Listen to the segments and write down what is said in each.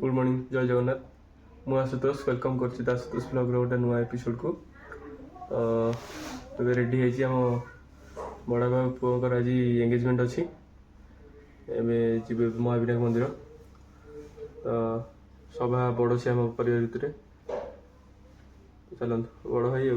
Good morning जय जगन्नाथ मुझे Ashutosh welcome कर आशुतोष ब्लॉग गोटे नुआ एपिसोड को तो रेडी है आम बड़ा बाबा पुअर आज एंगेजमेंट अच्छी एवं जी महाविनायक मंदिर तो सभा बड़ से आम परिवार भितर चलते बड़ भाई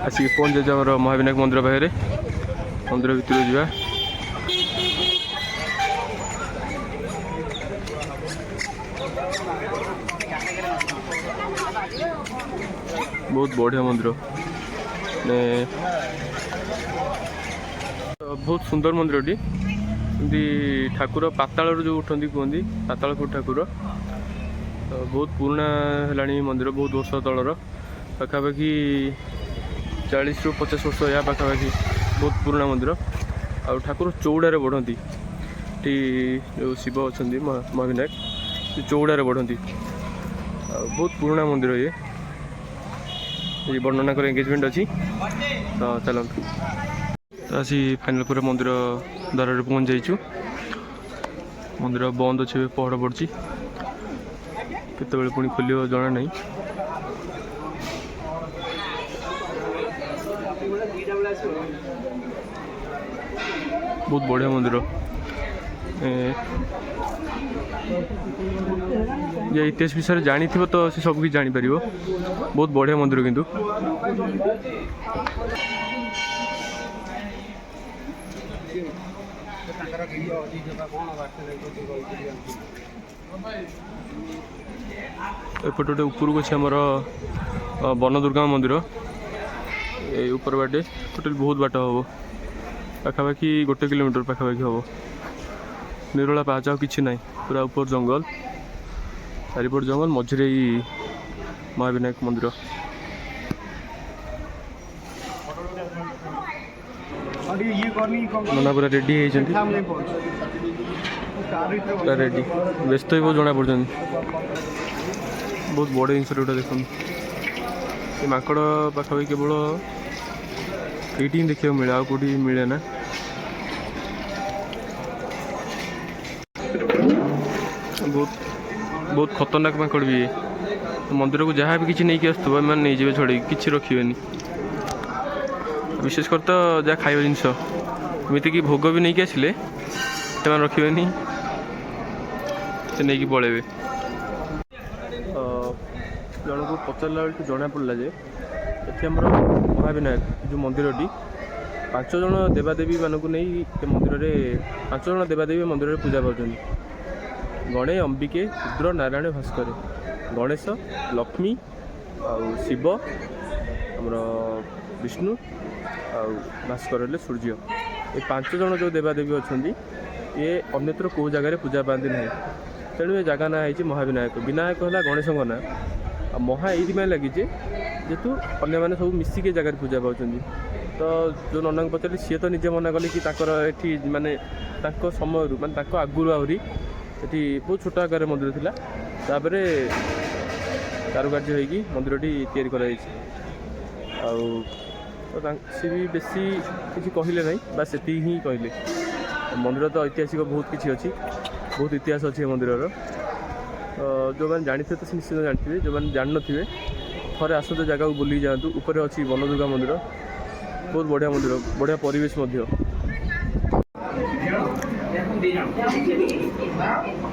आसिक पहुँचे आम महाविनायक मंदिर पाखे मंदिर भितर जा बहुत बढ़िया मंदिर बहुत सुंदर मंदिर टी ठाकुर पाताल जो उठती कहते पातालपुर ठाकुर तो बहुत पुराना है मंदिर बहुत वर्ष तलर पाखापाखि 40 ରୁ 50 वर्ष या पाखापाखि बहुत पुराना मंदिर आ ठाकुर चौड़े बढ़ती जो शिव अच्छा महाविनायक चौड़े बढ़ती बहुत पुराना मंदिर ये वर्णना कर एंगेजमेंट अच्छी तो चलते तो आसी फाइनल पूरा मंदिर द्वार पहुँच जाइचु मंदिर बंद अच्छे पहड़ पड़ी केत पुणी खोल जना नहीं बहुत बढ़िया मंदिर ये इतिहास विषय जानी थी तो सी सब किसी जानी पार बहुत बढ़िया मंदिर किंतु एपटे गोटे उपरक अच्छे आमर वन दुर्गा मंदिर ये ऊपर बाटे टोटल बहुत बाट हम पाखापाखि 1 किलोमीटर पाखापाखि हम निरोला पाच कि ना पूरा ऊपर जंगल चारिपट जंगल मझे महाविनायक मंदिर नना पूरा रेडी पूरा रेडी व्यस्त ही बहुत जना पड़ बहुत बड़े जिनस देख माकड़ पाखापाखि केवल ये देखा मिले आ कौटी मिले ना बहुत बहुत खतरनाक माकड़ भी मंदिर को जहाँ भी किसी नहीं आसुव मैंने नहीं जाए छड़े कि रखे विशेषकर तो जहाँ खाଇବା जिनस एमती कि भोग भी नहीं आसिले से रखे से नहीं पलैबे जन को पचारा बेलू जना पड़ा जे ये महाविनायक जो मंदिरटी 5 जन देवादेवी मानक नहीं मंदिर में 5 जन देवादेवी मंदिर में पूजा पाते गणे अंबिके रुद्र नारायण भास्कर गणेश लक्ष्मी आ शिव आमर विष्णु आ भास्कर सूर्य ये 5 जन जो देवादेवी अच्छा ये अन्यत्र कौ जगह पूजा पाती ना तेणु ये जगह ना है महाविनायक विनायक है गणेश ना आ महा ये लगी जेहेतु अन्य मैंने सब मिसिक जगह पूजा पाँच तो जो नना को पचारे सी तो निजे मना कले कि ये मानने समय मानने आगुरी आहरी ये बहुत छोट आकार मंदिर थिला तापर कारुकार्य होगी मंदिरटी तैयारी कराई सी भी बेसी किसी कहले ना बस से ही कहले मंदिर तो ऐतिहासिक बहुत किसी अच्छी बहुत इतिहास अच्छी मंदिर जो मैंने जानी थे तो निश्चित जानते जो मैंने जान थे थे आसते जगह को बुली जातु ऊपर अच्छी वन दुर्गा मंदिर बहुत बढ़िया मंदिर बढ़िया परिवेश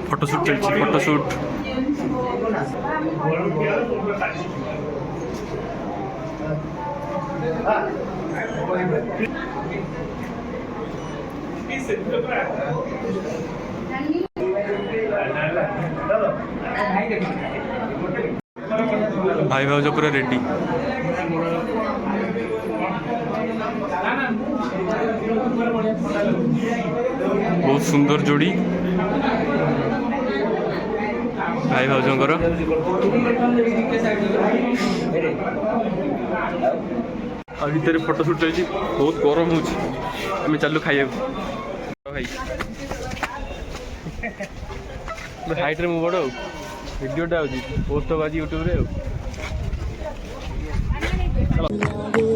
फोटोशूट चलती फोटोशूट भाई भाज पूरा रेडी बहुत सुंदर जोड़ी भाई भाजर भितर फोटोशूट चलती बहुत गरम हो चलू खाइए। ଭାଇ ହାଇଟ୍ରେ ମୁଁ ବଡ଼ ଆଉ ଭିଡ଼ିଓଟା ହେଉଛି ପୋଷ୍ଟ ହେବ ଆଜି ୟୁଟ୍ୟୁବରେ ଆଉ।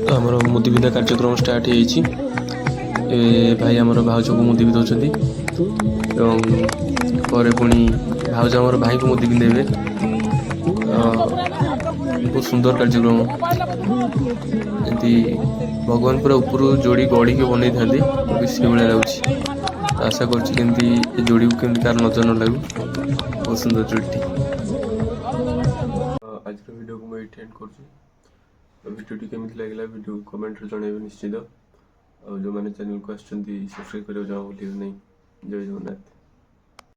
ତ ଆମର ମୁଦି ବିନ୍ଧା କାର୍ଯ୍ୟକ୍ରମ ଷ୍ଟାର୍ଟ ହେଇଯାଇଛି। ଏବେ ଭାଇ ଆମର ଭାଉଜକୁ ମୁଦି ପିନ୍ଧଉଛନ୍ତି ଏବଂ ପରେ ପୁଣି ଭାଉଜ ଆମର ଭାଇଙ୍କୁ ମୁଦି ପିନ୍ଧେଇବେ। ବହୁତ ସୁନ୍ଦର କାର୍ଯ୍ୟକ୍ରମ, ଏମିତି ଭଗବାନ ପୁରା ଉପରୁ ଯୋଡ଼ି ଗଢ଼ିକି ବନେଇଥାନ୍ତି, ବି ସେଇଭଳିଆ ଲାଗୁଛି। ଆଶା କରୁଛି କେମିତି ଏ ଯୋଡ଼ିକୁ କେମିତି କାହାର ନଜର ନ ଲାଗୁ, ବହୁତ ସୁନ୍ଦର ଯୋଡ଼ିଟି। ଆଜିର ଭିଡ଼ିଓକୁ ମୁଁ ଏଇଠି ଏଣ୍ଡ କରୁଛି। ଭିଡ଼ିଓଟି କେମିତି ଲାଗିଲା ଭିଡ଼ିଓ କମେଣ୍ଟରେ ଜଣାଇବେ ନିଶ୍ଚିତ। ଆଉ ଯେଉଁମାନେ ଚ୍ୟାନେଲକୁ ଆସିଛନ୍ତି ସବସ୍କ୍ରାଇବ୍ କରିବାକୁ ଜମା ଭୁଲିବେ ନାହିଁ। ଜୟ ଜଗନ୍ନାଥ।